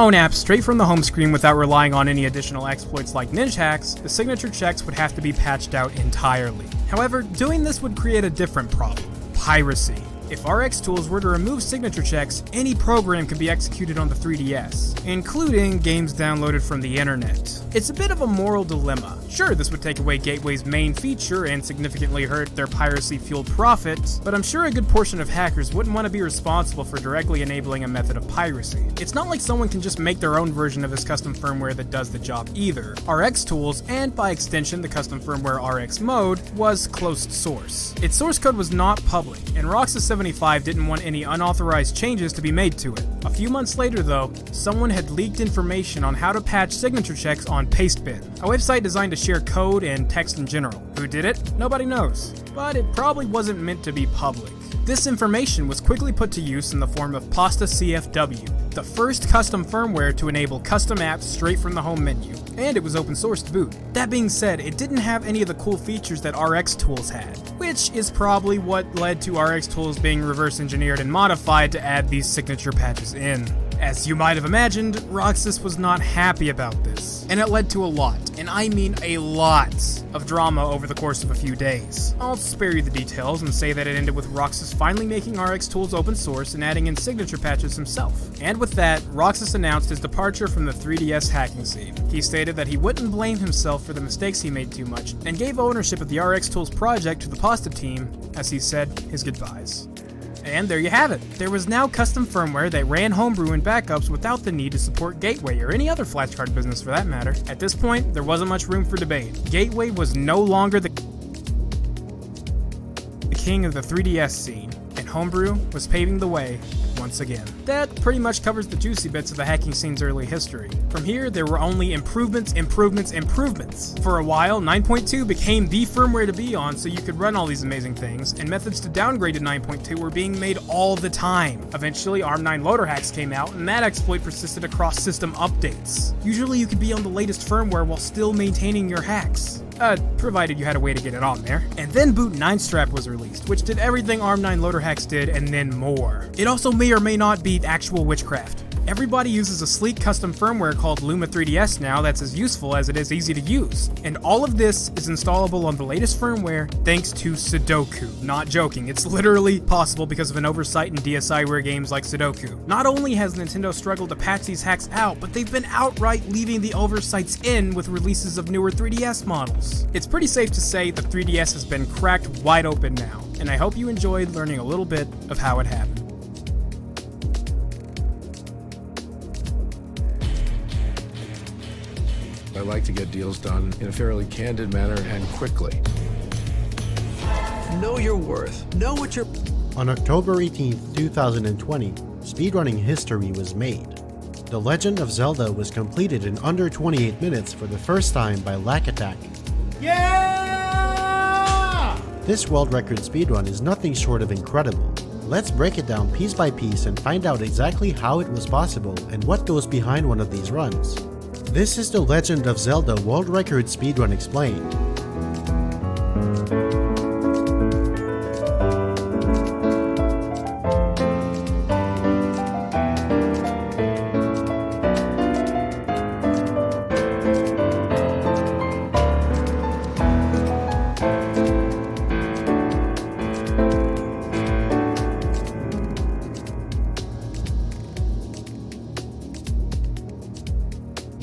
own app straight from the home screen without relying on any additional exploits like ninja hacks, the signature checks would have to be patched out entirely. However, doing this would create a different problem: piracy. If RX Tools were to remove signature checks, any program could be executed on the 3DS, including games downloaded from the internet. It's a bit of a moral dilemma. Sure, this would take away Gateway's main feature and significantly hurt their piracy-fueled profits, but I'm sure a good portion of hackers wouldn't want to be responsible for directly enabling a method of piracy. It's not like someone can just make their own version of this custom firmware that does the job either. RX Tools, and by extension the custom firmware RX Mode, was closed source. Its source code was not public, and Roxas 75 didn't want any unauthorized changes to be made to it. A few months later though, someone had leaked information on how to patch signature checks on Pastebin, a website designed to share code and text in general. Who did it? Nobody knows, but it probably wasn't meant to be public. This information was quickly put to use in the form of Pasta CFW, the first custom firmware to enable custom apps straight from the home menu, and it was open source to boot. That being said, it didn't have any of the cool features that RX Tools had, which is probably what led to RX Tools being reverse engineered and modified to add these signature patches in. As you might have imagined, Roxas was not happy about this, and it led to a lot, and I mean a lot, of drama over the course of a few days. I'll spare you the details and say that it ended with Roxas finally making RX Tools open source and adding in signature patches himself. And with that, Roxas announced his departure from the 3DS hacking scene. He stated that he wouldn't blame himself for the mistakes he made too much, and gave ownership of the RX Tools project to the Pasta team, as he said his goodbyes. And there you have it. There was now custom firmware that ran homebrew and backups without the need to support Gateway or any other flashcard business for that matter. At this point, there wasn't much room for debate. Gateway was no longer the king of the 3DS scene, and homebrew was paving the way once again. That pretty much covers the juicy bits of the hacking scene's early history. From here, there were only improvements. For a while, 9.2 became the firmware to be on so you could run all these amazing things, and methods to downgrade to 9.2 were being made all the time. Eventually, ARM9 loader hacks came out, and that exploit persisted across system updates. Usually you could be on the latest firmware while still maintaining your hacks. Provided you had a way to get it on there. And then Boot 9strap was released, which did everything ARM9 loader hacks did and then more. It also may or may not be actual witchcraft. Everybody uses a sleek custom firmware called Luma 3DS now that's as useful as it is easy to use. And all of this is installable on the latest firmware thanks to Sudoku. Not joking, it's literally possible because of an oversight in DSiWare games like Sudoku. Not only has Nintendo struggled to patch these hacks out, but they've been outright leaving the oversights in with releases of newer 3DS models. It's pretty safe to say the 3DS has been cracked wide open now, and I hope you enjoyed learning a little bit of how it happened. I like to get deals done in a fairly candid manner and quickly. Know your worth. Know what you're... On October 18, 2020, speedrunning history was made. The Legend of Zelda was completed in under 28 minutes for the first time by Lack Attack. Yeah! This world record speedrun is nothing short of incredible. Let's break it down piece by piece and find out exactly how it was possible and what goes behind one of these runs. This is the Legend of Zelda World Record Speedrun Explained.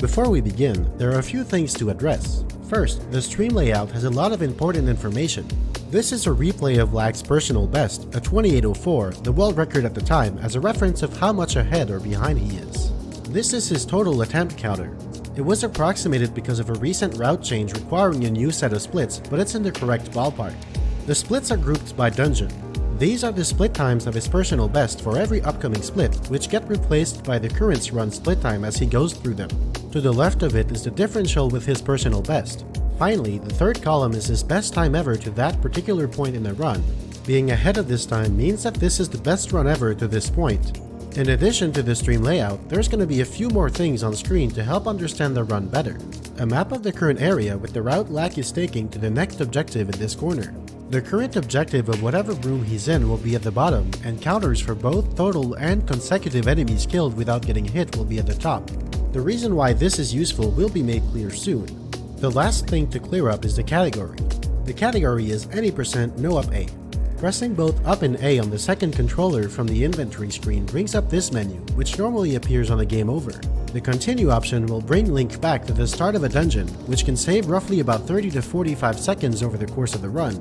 Before we begin, there are a few things to address. First, the stream layout has a lot of important information. This is a replay of Lack's personal best, a 2804, the world record at the time, as a reference of how much ahead or behind he is. This is his total attempt counter. It was approximated because of a recent route change requiring a new set of splits, but it's in the correct ballpark. The splits are grouped by dungeon. These are the split times of his personal best for every upcoming split, which get replaced by the current run split time as he goes through them. To the left of it is the differential with his personal best. Finally, the third column is his best time ever to that particular point in the run. Being ahead of this time means that this is the best run ever to this point. In addition to the stream layout, there's going to be a few more things on screen to help understand the run better. A map of the current area with the route Lack is taking to the next objective in this corner. The current objective of whatever room he's in will be at the bottom, and counters for both total and consecutive enemies killed without getting hit will be at the top. The reason why this is useful will be made clear soon. The last thing to clear up is the category. The category is any % no up A. Pressing both up and A on the second controller from the inventory screen brings up this menu, which normally appears on the game over. The continue option will bring Link back to the start of a dungeon, which can save roughly about 30 to 45 seconds over the course of the run.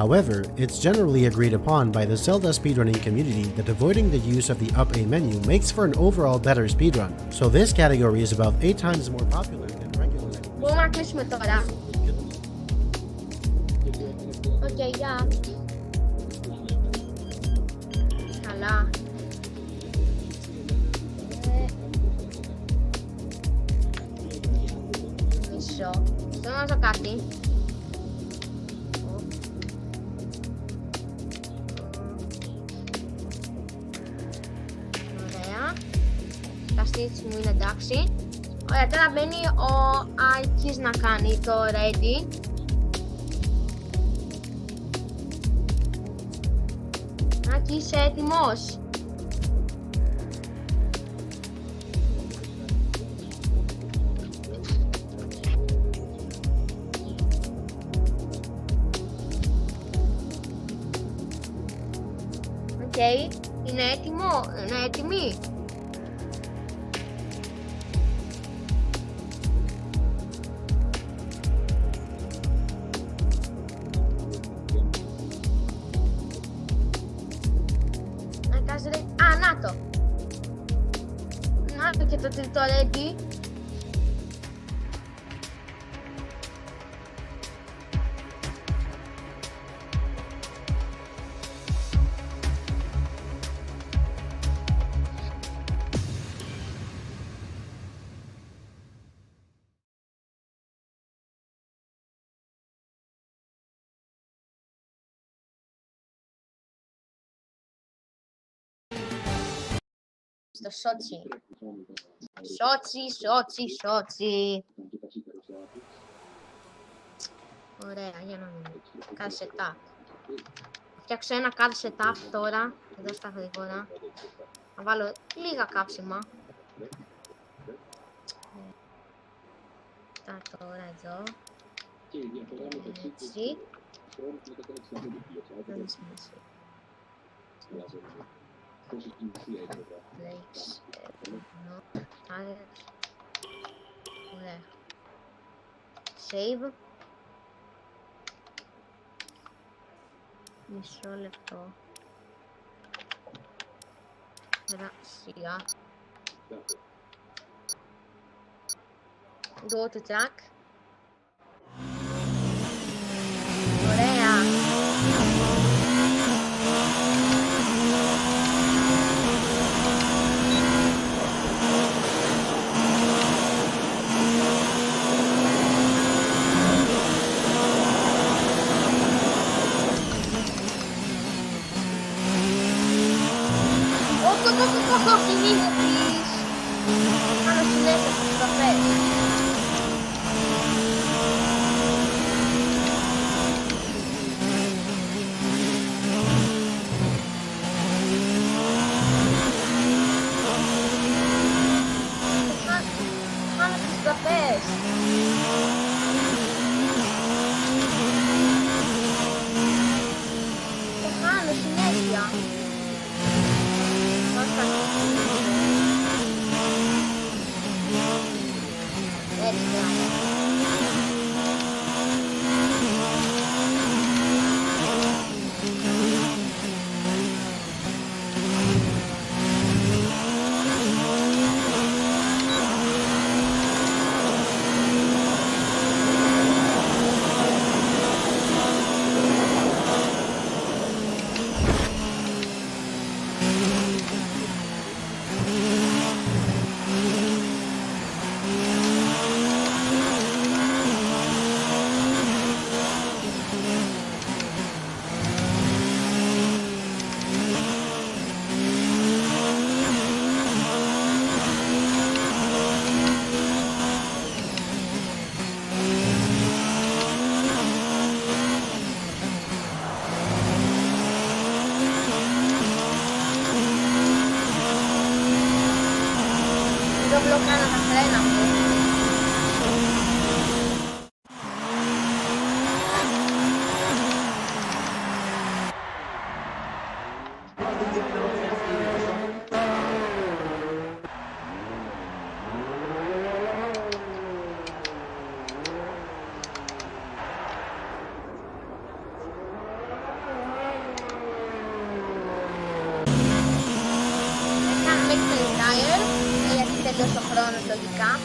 However, it's generally agreed upon by the Zelda speedrunning community that avoiding the use of the up A menu makes for an overall better speedrun, so this category is about 8 times more popular than regular. Μπορούμε να κλείσουμε τώρα. Οκ, γεια. Καλά. Μισό. Θέλω να δω κάτι. Ωραία. Τα stitch μου είναι εντάξει. Ωραία, τώρα μπαίνει ο Άλκης να κάνει το ready. Άλκη, είσαι έτοιμος? Οκ, είναι έτοιμο, είναι έτοιμη. Α, να το. Να το και το τρίτο ready. Στο Σότσι. Σότσι. Ωραία, για να δούμε. Card setup. Θα φτιάξω ένα card setup τώρα, εδώ στα γρήγορα. Θα βάλω λίγα κάψιμα. Αυτά τώρα εδώ. Έτσι. Δεν σημαίνει. Flakes, no, tires. Ωραία. Save. Μισό λεπτό. Ωραία, σιγά. Go to track. Ωραία. Όχι, μην μου πεις. Κάνω συνέχεια στις καφές. Κάνω στις καφές. Το κάνω συνέχεια. είναι αυτό. Κάνουμε explain tire, γιατί τελείωσε ο χρόνος λογικά.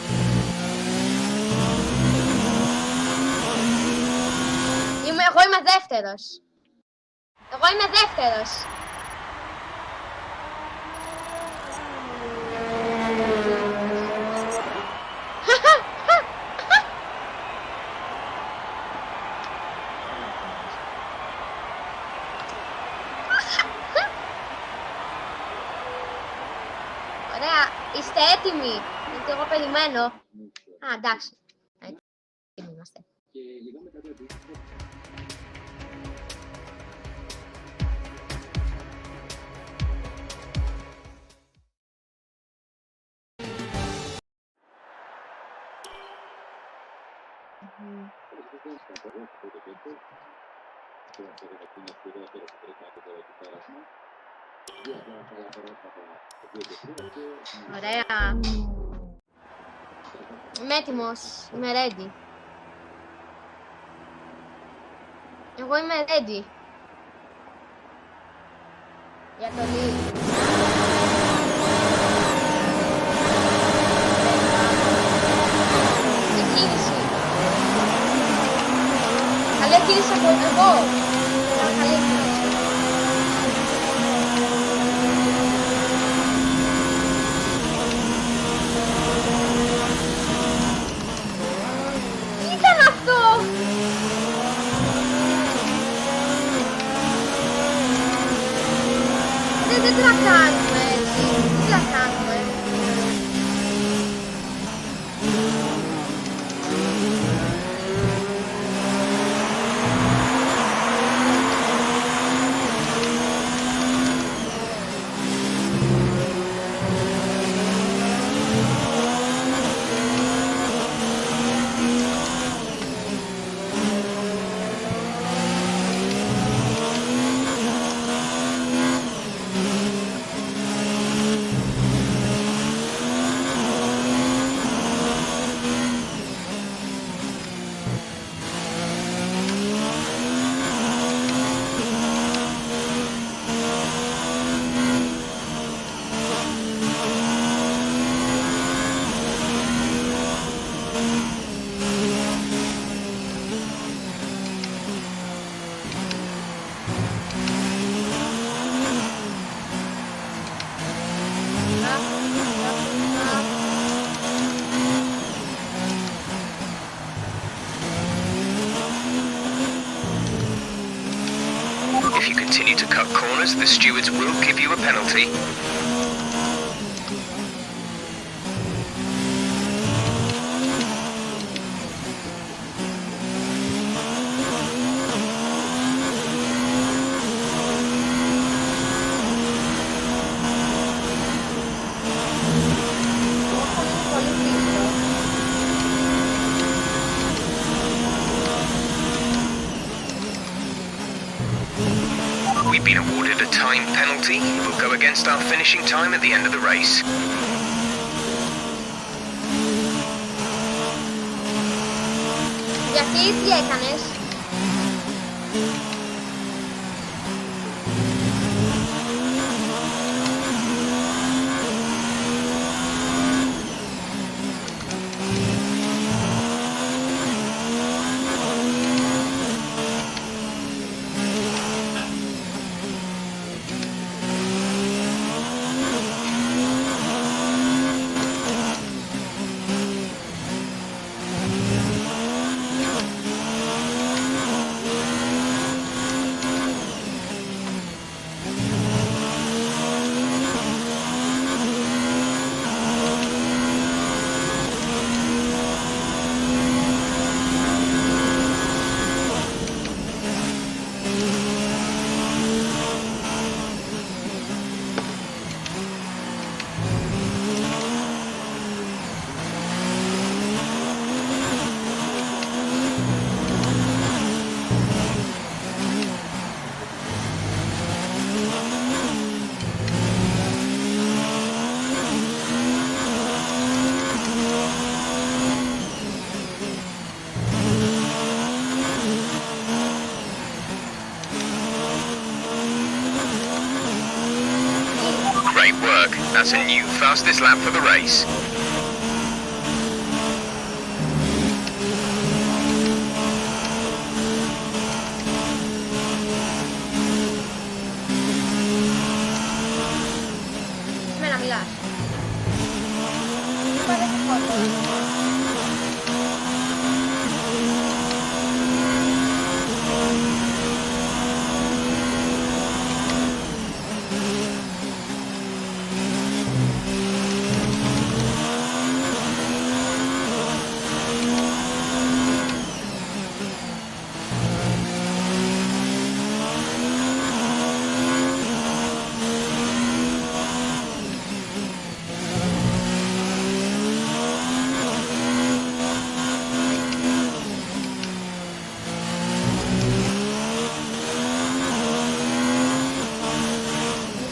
Εγώ είμαι δεύτερος. Εγώ είμαι δεύτερος. Ωραία, είστε έτοιμοι? Γιατί εγώ περιμένω. Α, εντάξει. Έτοιμοι είμαστε. Ωραία. Είμαι έτοιμος. Είμαι ready. Εγώ είμαι ready. Για το lead. Εκκίνηση. Καλή εκκίνηση από εγώ. Καλή εκκίνηση. Τι ήταν αυτό? Δεν τα κάνουμε έτσι. Τι τα κάνουμε? If you continue to cut corners, the stewards will give you a penalty. We've been awarded a time penalty. It will go against our finishing time at the end of the race. Γιατί τι έκανες? work. That's a new fastest lap for the race. Mira, mirad. Parece corto.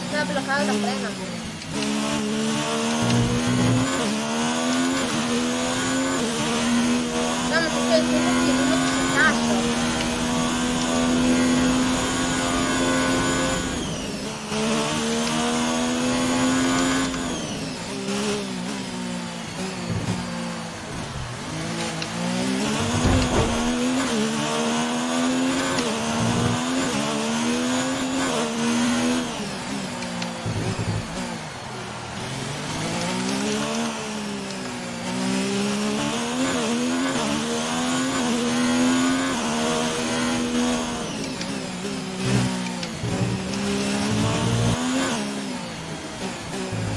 Está bloqueado los frenos. Vamos, estoy diciendo que no me caso.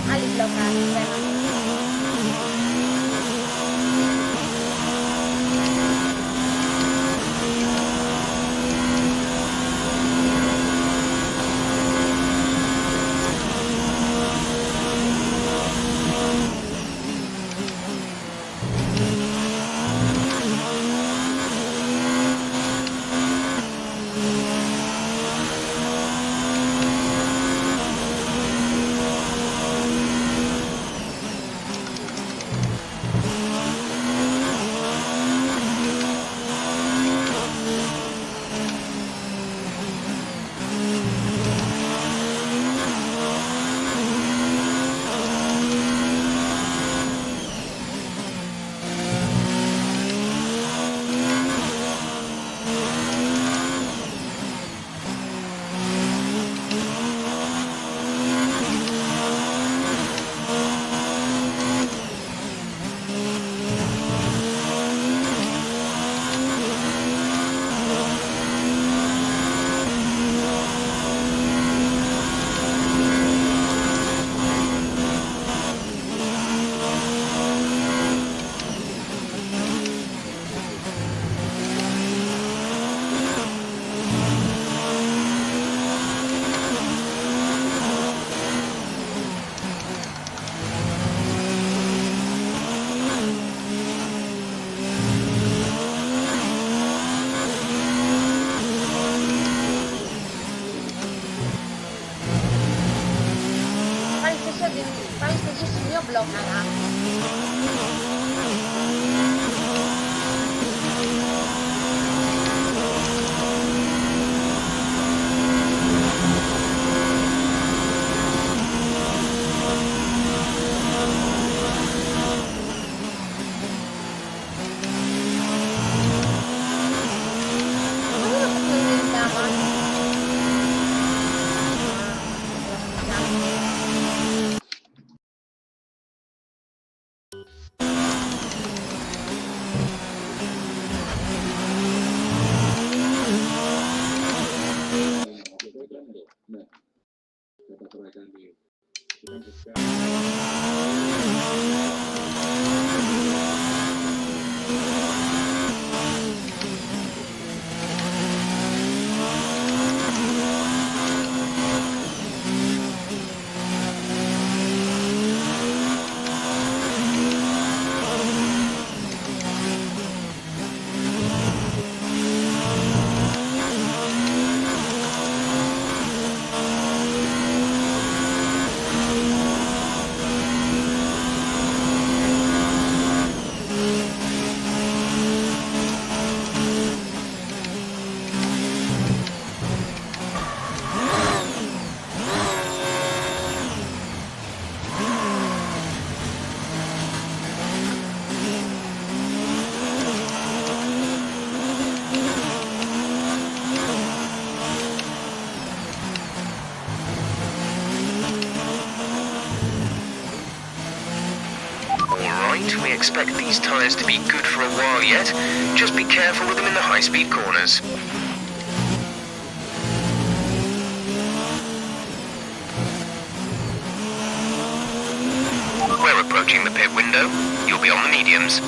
Al bloquear los frenos. Questo adesso il mio bloccherà. right. We expect these tyres to be good for a while yet. Just be careful with them in the high-speed corners. We're approaching the pit window. You'll be on the mediums.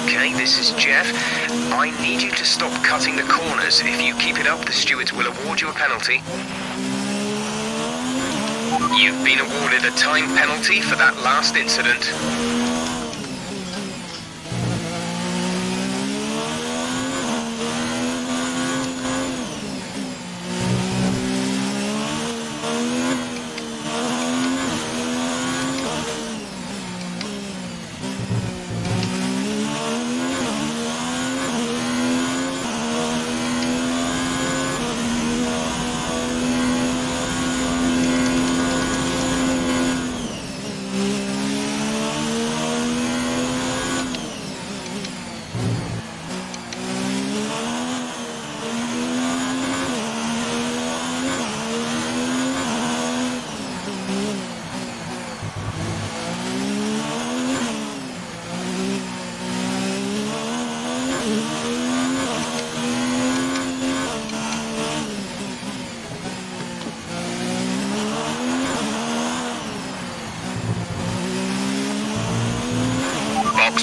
Okay, this is Jeff. I need you to stop cutting the corners. If you keep it up, the stewards will award you a penalty. You've been awarded a time penalty for that last incident.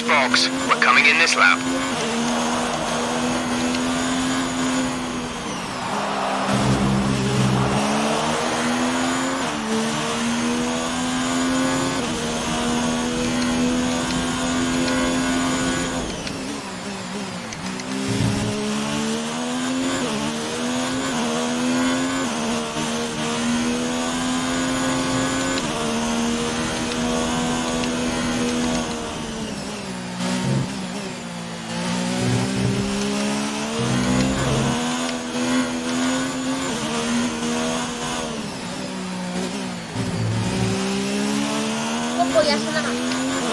Box. We're coming in this lap. Podía sonar,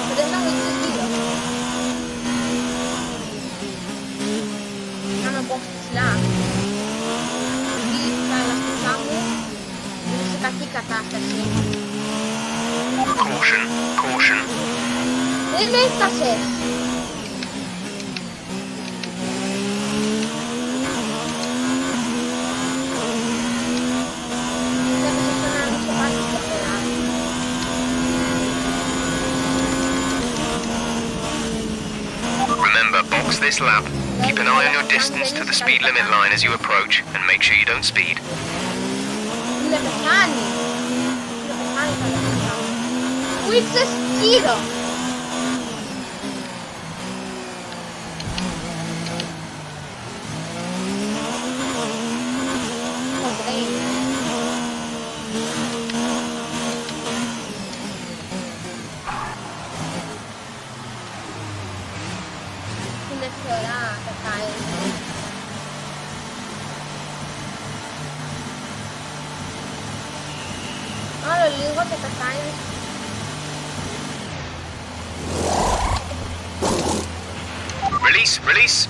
pero está muy chiquito. No me puedo slack. Y las escuchamos. Y se casi catástrofe. Caution. ¿Dónde estás? Remember, box this lap. Keep an eye on your distance to the speed limit line as you approach, and make sure you don't speed. Le Pesani. Le Pesani sta facendo. Quiz schiro. Inesperata, dai. Allora, λίγο και τα κάνει. Release, release.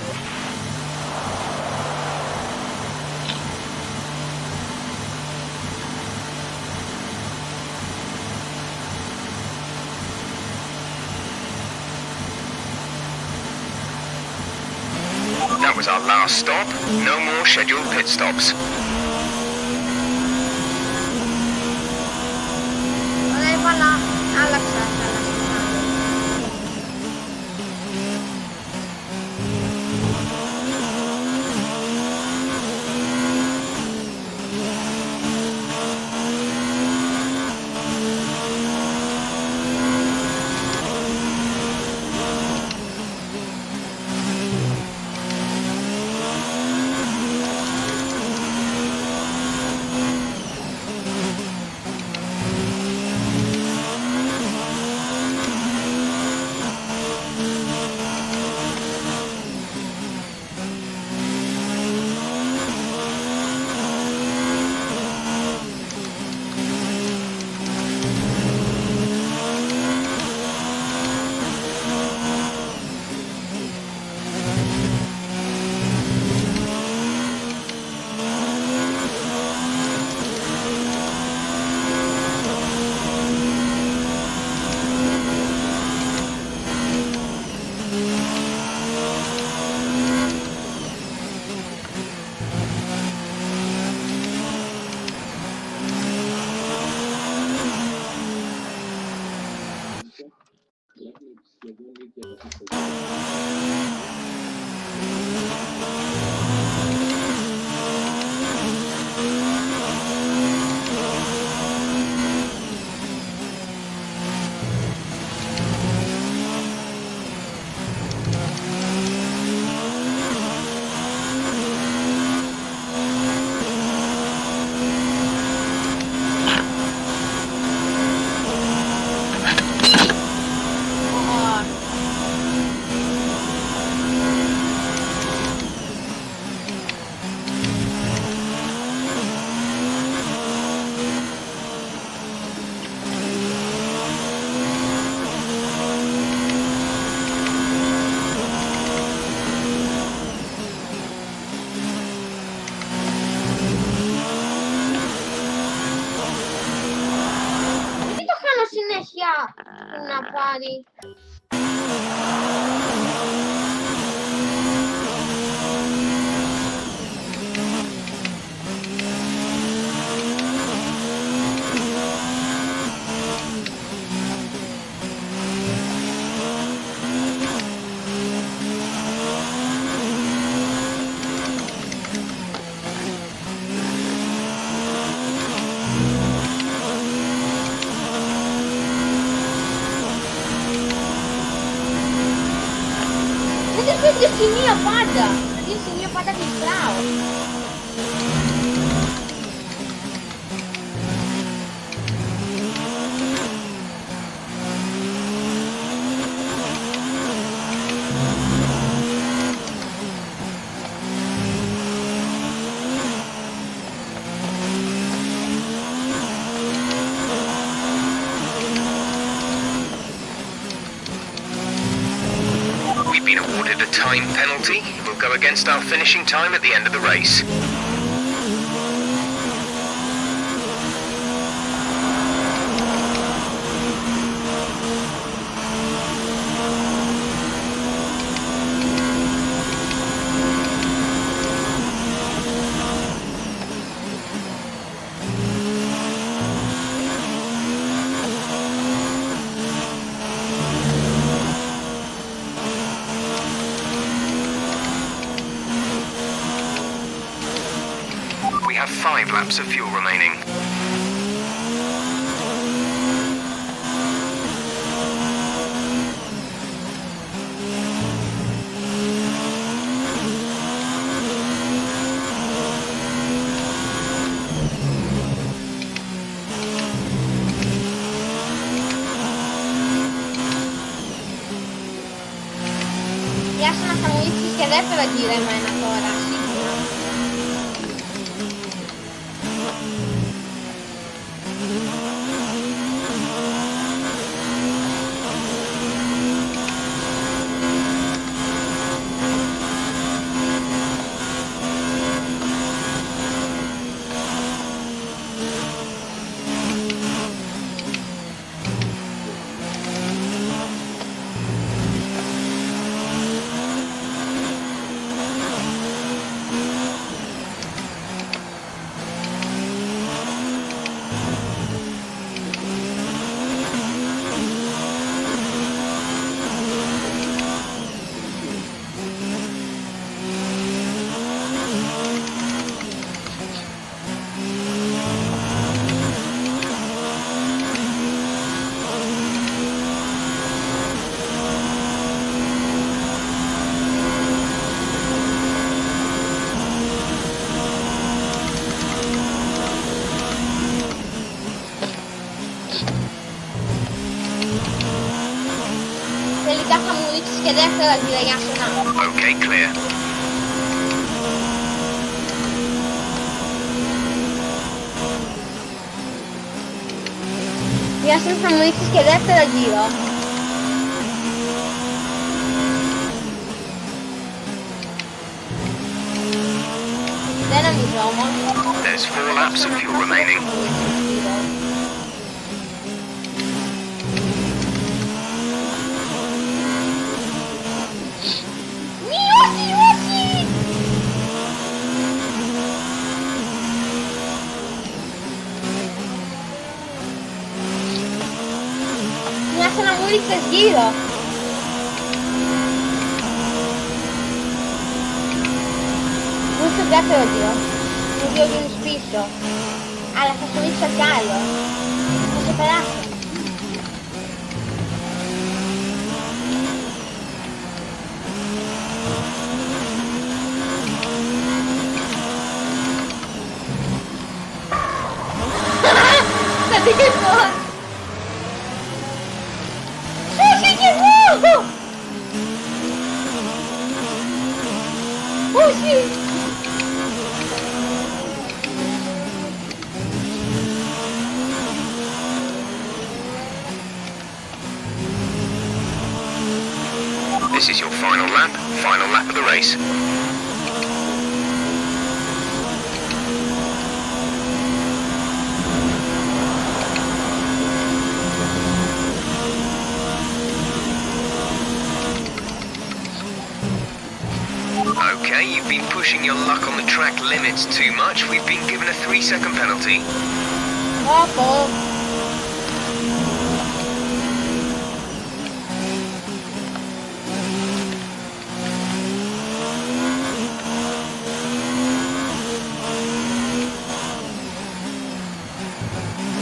That was our last stop. No more scheduled pit stops. Ωραία, έβαλα. Άλλαξα. συνέχεια να πάρει. Δύο σημεία πάντα. Δύο σημεία πάντα κλειστράω. Been awarded a time penalty. We'll go against our finishing time at the end of the race. have 5 laps of fuel remaining. Πιάσω να θα μου ρίξεις και δεύτερο γύρο εμένα τώρα, σίγουρα. Τελικά θα μου ρίξεις και δεύτερο γύρο για σένα. Okay, clear. Για σένα θα μου ρίξεις και δεύτερο γύρο. Δεν νομίζω όμως. There's 4 laps of fuel remaining. Όχι, όχι! Μοιάζε να μου ρίξες γύρω. Μου ρίξες δεύτερο γύρο. Μου 2 γύρους πίσω. Αλλά θα σου ρίξω κι άλλο. Θα σε περάσω. Λοιπόν! Όχι κι εγώ! Όχι! This is your final lap of the race. Okay, you've been pushing your luck on the track limits too much. We've been given a 3-second penalty. Awful.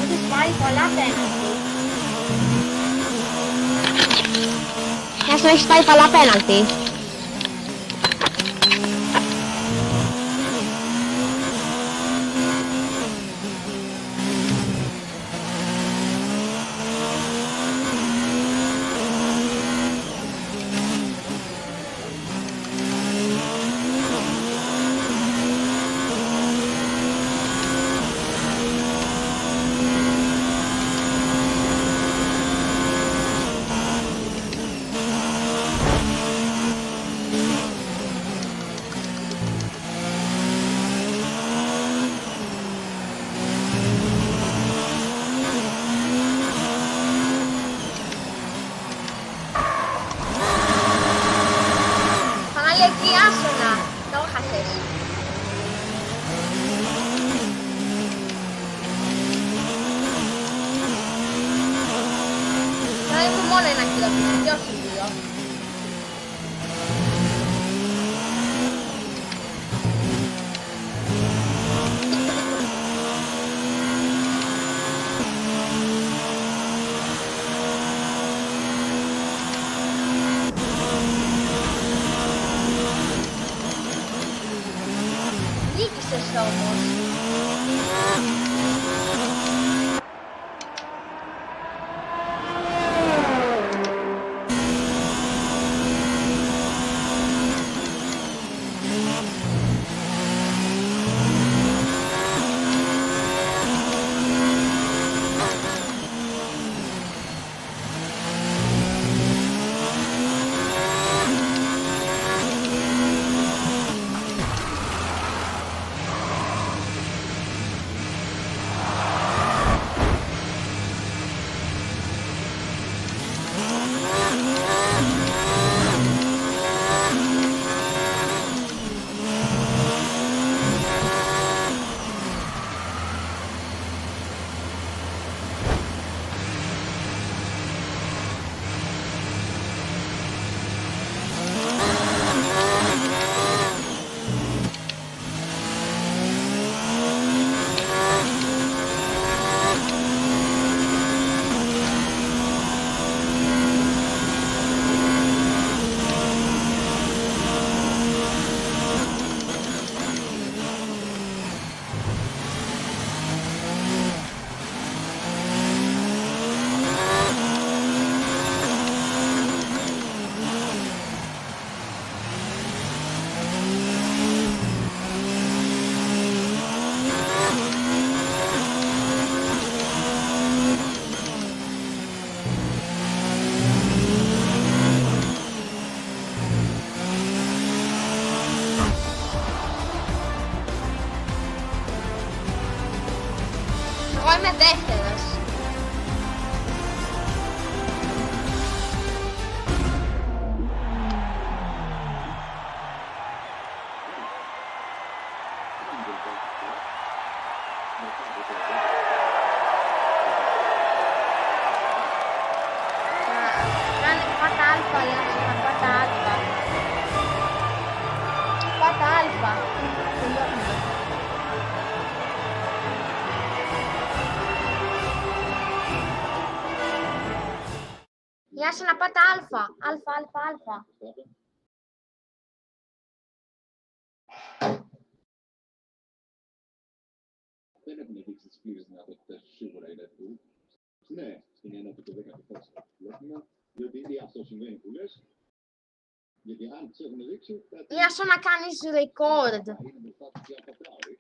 Έχεις πάρει πολλά πέναλτι. Έχεις πάρει πολλά πέναλτι. μόνο ένα χιλιόμετρο, και όχι δύο. πέρασε όμως. Εγώ είμαι δεύτερος. Κάνε πάτα αλφα, Ιάσονα, πάτα αλφα. Πάτα αλφα. Τελειώνουμε. Ιάσονα, πάτα αλφα. Αλφα, αλφα, αλφα. Δεν έχουν δείξει τις πλήρες δυνατότητες του σίγουρα οι Red Bull. Ναι, στην ένοπη του 14 τηλέφωνα, διότι ήδη αυτό συμβαίνει που λες. Γιατί αν τις έχουν δείξει, θα Ιάσονα, κάνεις ρεκόρντ. είναι μπροστά τους για Αλφα-Τάουρι.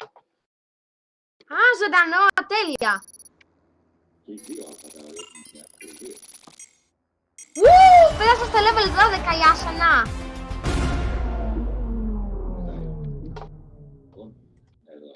Α, ζωντανό, τέλεια. Και οι δύο Αλφα-Τάουρι έχουν μια αυτοκρατία. Πέρασα στο level 12, Ιάσονα. Λοιπόν, εδώ.